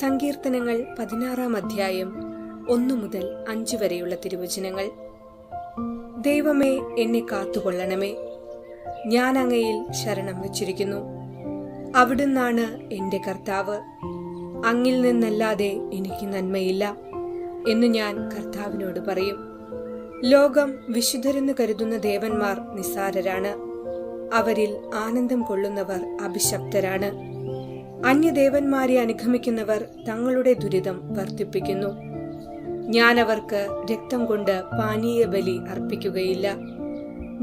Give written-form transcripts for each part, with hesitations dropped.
സങ്കീർത്തനങ്ങൾ 16-ാം അധ്യായം 1 മുതൽ 5 വരെയുള്ള തിരുവചനങ്ങൾ. ദൈവമേ, എന്നെ കാത്തുകൊള്ളണമേ. ഞാൻ അങ്ങയിൽ ശരണം വച്ചിരിക്കുന്നു. അവിടുന്നാണ് എന്റെ കർത്താവ്. അങ്ങിൽ നിന്നല്ലാതെ എനിക്ക് നന്മയില്ല എന്ന് ഞാൻ കർത്താവിനോട് പറയും. ലോകം വിശുദ്ധരെന്ന് കരുതുന്ന ദേവന്മാർ നിസ്സാരരാണ്. അവരിൽ ആനന്ദം കൊള്ളുന്നവർ അഭിശപ്തരാണ്. അന്യദേവന്മാരെ അനുഗമിക്കുന്നവർ തങ്ങളുടെ ദുരിതം വർദ്ധിപ്പിക്കുന്നു. ഞാൻ അവർക്ക് രക്തം കൊണ്ട് പാനീയ ബലി അർപ്പിക്കുകയില്ല.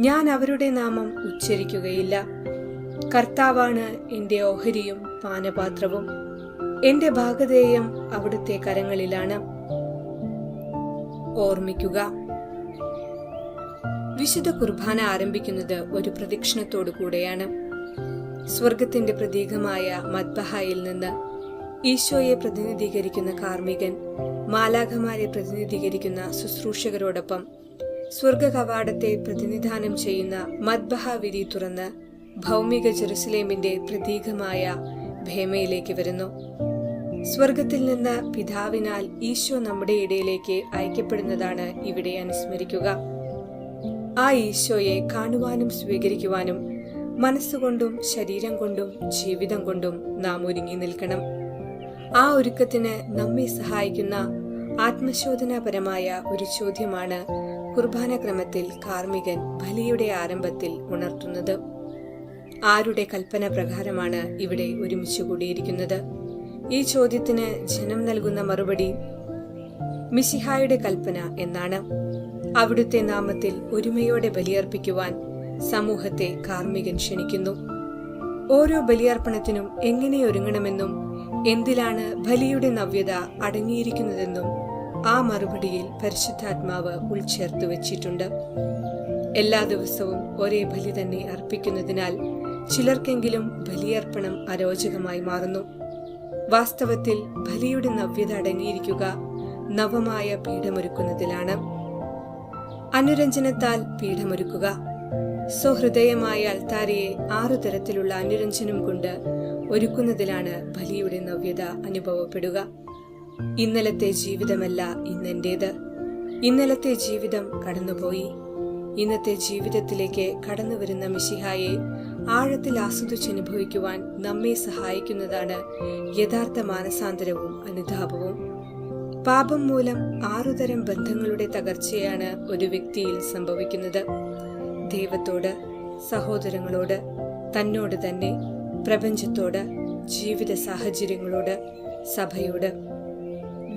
ഞാൻ അവരുടെ നാമം ഉച്ചരിക്കുകയില്ല. കർത്താവാണ് എന്റെ ഓഹരിയും പാനപാത്രവും. എന്റെ ഭാഗധേയം അവിടുത്തെ കരങ്ങളിലാണ്. ഓർമ്മിക്കുക, വിശുദ്ധ കുർബാന ആരംഭിക്കുന്നത് ഒരു പ്രദക്ഷിണത്തോടു കൂടെയാണ്. സ്വർഗത്തിന്റെ പ്രതീകമായ മദ്ബഹായിൽ നിന്ന് ഈശോയെ പ്രതിനിധീകരിക്കുന്ന കാർമികൻ മാലാഖമാരെ പ്രതിനിധീകരിക്കുന്ന ശുശ്രൂഷകരോടൊപ്പം സ്വർഗ കവാടത്തെ പ്രതിനിധാനം ചെയ്യുന്ന മദ്ബഹ വിരി തുറന്ന് ഭൗമിക ജെറുസലേമിന്റെ പ്രതീകമായ ഭേമയിലേക്ക് വരുന്നു. സ്വർഗത്തിൽ നിന്ന് പിതാവിനാൽ ഈശോ നമ്മുടെ ഇടയിലേക്ക് അയക്കപ്പെടുന്നതാണ് ഇവിടെ അനുസ്മരിക്കുക. ആ ഈശോയെ കാണുവാനും സ്വീകരിക്കുവാനും മനസ്സുകൊണ്ടും ശരീരം കൊണ്ടും ജീവിതം കൊണ്ടും നാം ഒരുങ്ങി നിൽക്കണം. ആ ഒരുക്കത്തിന് നമ്മെ സഹായിക്കുന്ന ആത്മശോധനാപരമായ ഒരു ചോദ്യമാണ് കുർബാന ക്രമത്തിൽ കാർമികൻ ബലിയുടെ ആരംഭത്തിൽ ഉണർത്തുന്നത്. ആരുടെ കൽപ്പന പ്രകാരമാണ് ഇവിടെ ഒരുമിച്ച് കൂടിയിരിക്കുന്നത്? ഈ ചോദ്യത്തിന് ജനം നൽകുന്ന മറുപടി മിശിഹായുടെ കൽപ്പന എന്നാണ്. അവിടുത്തെ നാമത്തിൽ ഒരുമയോടെ ബലിയർപ്പിക്കുവാൻ സമൂഹത്തെ കാർമികൻ ക്ഷണിക്കുന്നു. ഓരോ ബലിയർപ്പണത്തിനും എങ്ങനെ ഒരുങ്ങണമെന്നും എന്തിലാണ് ബലിയുടെ നവ്യത അടങ്ങിയിരിക്കുന്നതെന്നും ആ മറുപടിയിൽ പരിശുദ്ധാത്മാവ് ഉൾച്ചേർത്ത് വച്ചിട്ടുണ്ട്. എല്ലാ ദിവസവും ഒരേ ബലി തന്നെ അർപ്പിക്കുന്നതിനാൽ ചിലർക്കെങ്കിലും ബലിയർപ്പണം അരോചകമായി മാറുന്നു. വാസ്തവത്തിൽ ബലിയുടെ നവ്യത അടങ്ങിയിരിക്കുക നവമായ പീഠമൊരുക്കുന്നതിലാണ്. അനുരഞ്ജനത്താൽ പീഠമൊരുക്കുക. സ്വഹൃദയമായ അൾത്താരയെ 6 തരത്തിലുള്ള അനുരഞ്ജനം കൊണ്ട് ഒരുക്കുന്നതിലാണ് ബലിയുടെ നവ്യത അനുഭവപ്പെടുക. ഇന്നലത്തെ ജീവിതമല്ല ഇന്നെന്റേത്. ഇന്നലത്തെ ജീവിതം കടന്നുപോയി. ഇന്നത്തെ ജീവിതത്തിലേക്ക് കടന്നുവരുന്ന മിശിഹായെ ആഴത്തിൽ ആസ്വദിച്ചനുഭവിക്കുവാൻ നമ്മെ സഹായിക്കുന്നതാണ് യഥാർത്ഥ മാനസാന്തരവും അനുതാപവും. പാപം മൂലം 6 തരം ബന്ധങ്ങളുടെ തകർച്ചയാണ് ഒരു വ്യക്തിയിൽ സംഭവിക്കുന്നത്. ദൈവത്തോട്, സഹോദരങ്ങളോട്, തന്നോട് തന്നെ, പ്രപഞ്ചത്തോട്, ജീവിത സാഹചര്യങ്ങളോട്, സഭയോട്.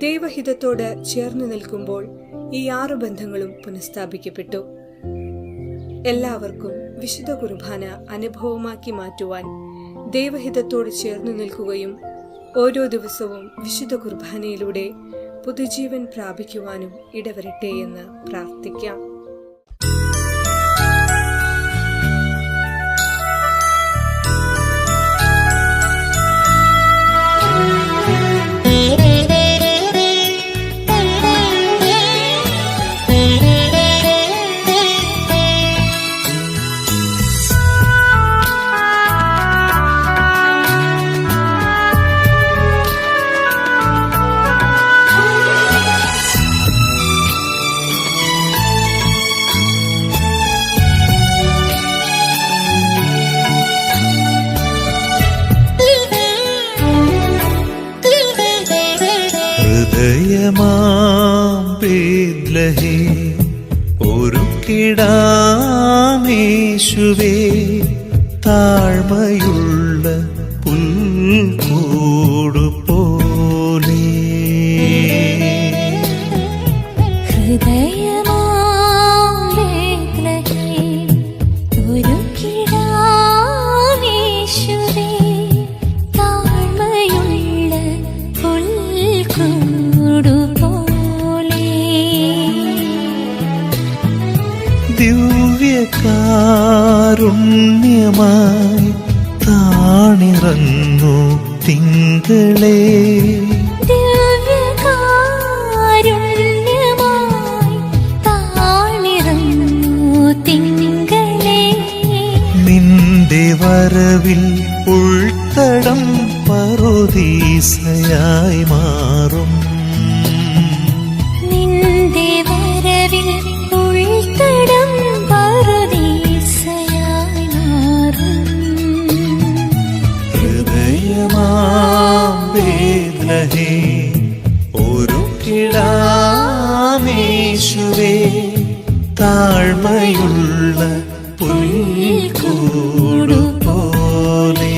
ദൈവഹിതത്തോട് ചേർന്നു നിൽക്കുമ്പോൾ ഈ 6 ബന്ധങ്ങളും പുനഃസ്ഥാപിക്കപ്പെട്ടു. എല്ലാവർക്കും വിശുദ്ധ കുർബാന അനുഭവമാക്കി മാറ്റുവാൻ ദൈവഹിതത്തോട് ചേർന്നു നിൽക്കുകയും ഓരോ ദിവസവും വിശുദ്ധ കുർബാനയിലൂടെ പുതുജീവൻ പ്രാപിക്കുവാനും ഇടവരട്ടെ എന്ന് പ്രാർത്ഥിക്കാം. ബേത്ലഹേം ഒരുക്കിടാമേശുവേ, താഴ്മയുള്ള പുൽക്കൂടു പോലെ. ദിവ്യകാരുണ്യമായി താണിറങ്ങൂ തിങ്കളേ, നിന്റെ വരവിൽ ഉൾത്തടം പറുദീസയായി മാറും. നിന്റെ വരവിൽ ഉൾത്തടം പറുദീസയായി മാറും. ഹൃദയമാം ബേത്ലഹേം ഒരുക്കിടാമേശുവേ, താഴ്മയുള്ള പുൽക്കൂടു പോലെ.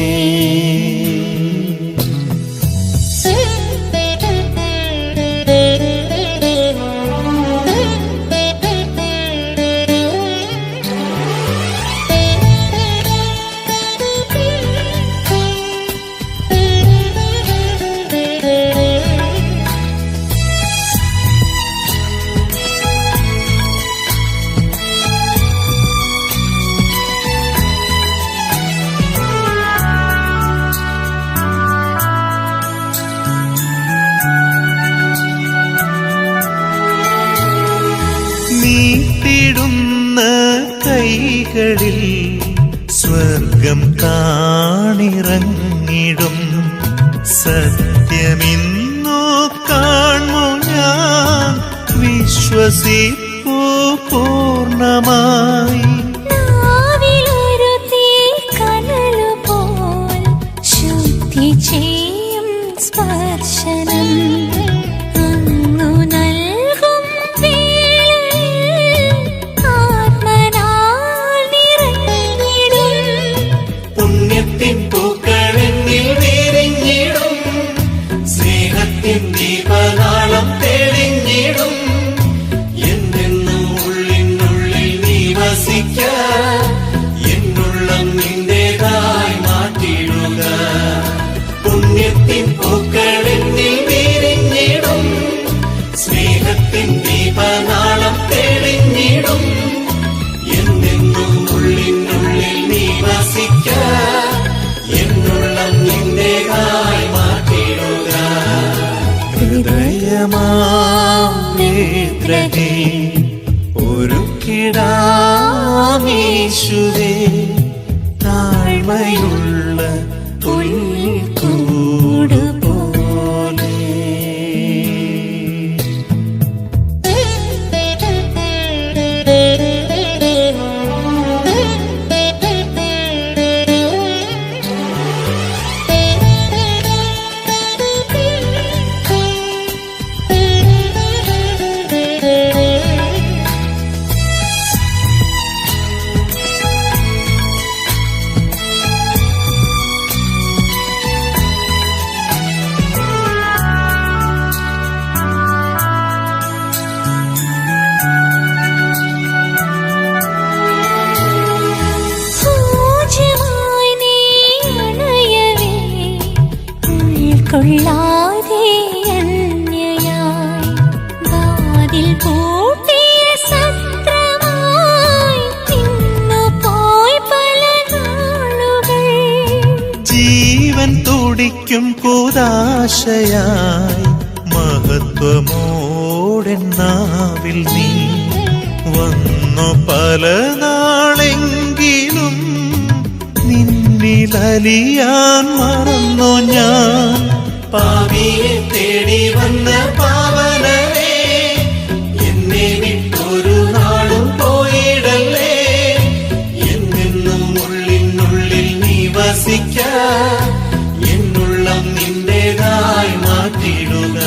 നീട്ടിടുന്ന കൈകളിൽ സ്വർഗം കാണിറങ്ങിടും. സത്യമിന്നു കാണു ഞാൻ, വിശ്വസിപ്പു പൂർണ്ണമായി. നാവിലൊരു തീക്കനലുപോൽ ശുദ്ധി ചെയ്യും സ്പർശനം അങ്ങു നൽകും വേളയിൽ ആത്മനാൽ നിറഞ്ഞിടും. പുണ്യത്തിൻ പൂക്കളെന്നിൽ വിരിഞ്ഞിടും, സ്നേഹത്തിൻ ദീപനാളം തെളിഞ്ഞിടും. എന്നെന്നും ഉള്ളിനുള്ളിൽ നീ വസിക്ക, എന്നുള്ളം നിന്റേതായി മാറ്റിടുക. പുണ്യത്തിൻ പൂക്കളെന്നിൽ വിരിഞ്ഞിടും, സ്നേഹത്തിൻ ദീപനാളം തെളിഞ്ഞിടും. എന്നെന്നും ഉള്ളിനുള്ളിൽ നീ വസിക്ക, എന്നുള്ളം നിന്റേതായി മാറ്റിടുക. ഹൃദയമാം ബേത്ലഹേം ഒരുക്കിടാമേശുവേ, താഴ്മയുള്ള പുൽക്കൂടു പോലെ. പൂജ്യമായി നീ അണയവേ, ഉൾക്കൊള്ളാതെ അന്യയായി വാതിൽ പൂട്ടിയ സത്രമായി നിന്നുപോയി പല നാളുകൾ. ജീവൻ തുടിക്കും കൂദാശയായി മഹത്വമോടെന്നാവിൽ നീ വന്നു പല നാളെങ്കിലും. നിന്നിലലിയാൻ മറന്നു ഞാൻ, പാപിയെ തേടി വന്ന പാവനരേ, എന്നെ വിട്ടൊരു നാളും പോയിടല്ലേ. എന്നെന്നും ഉള്ളിനുള്ളിൽ നീ വസിക്ക, എന്നുള്ളം നിന്റേതായി മാറ്റിടുക.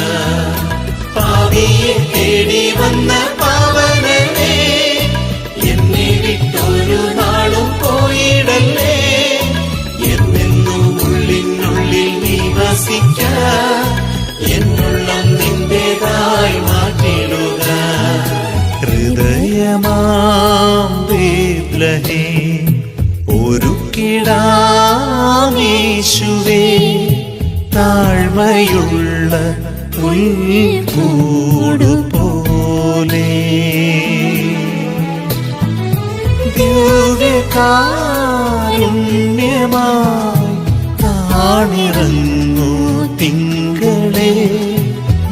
പാപിയെ തേടി വന്ന പാവനരേ, എന്നെ വിട്ടൊരു നാളും പോയിടല്ലേ. എന്നെന്നും ഉള്ളിനുള്ളിൽ നീ വസിക്ക, എന്നുള്ളം നിന്റേതായി മാറ്റിടുക. ഹൃദയമാം ബേത്ലഹേം ഒരുക്കിടാമേശുവേ, താഴ്മയുള്ള പുൽക്കൂടു പോലെ. ദിവ്യകാരുണ്യമായി താണിറങ്ങൂ തിങ്കളേ,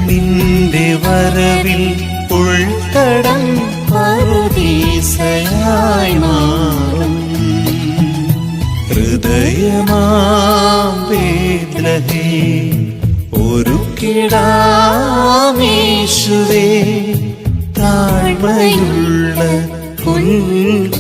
നിന്റെ വരവിൽ ഉൾത്തടം പറുദീസയായി മാറും. ഹൃദയമാം ബേത്ലഹേം സ്നേഹമേ ഒരു കിടാമേശുവേ താഴ്മയുള്ള പൊൻകൂടുക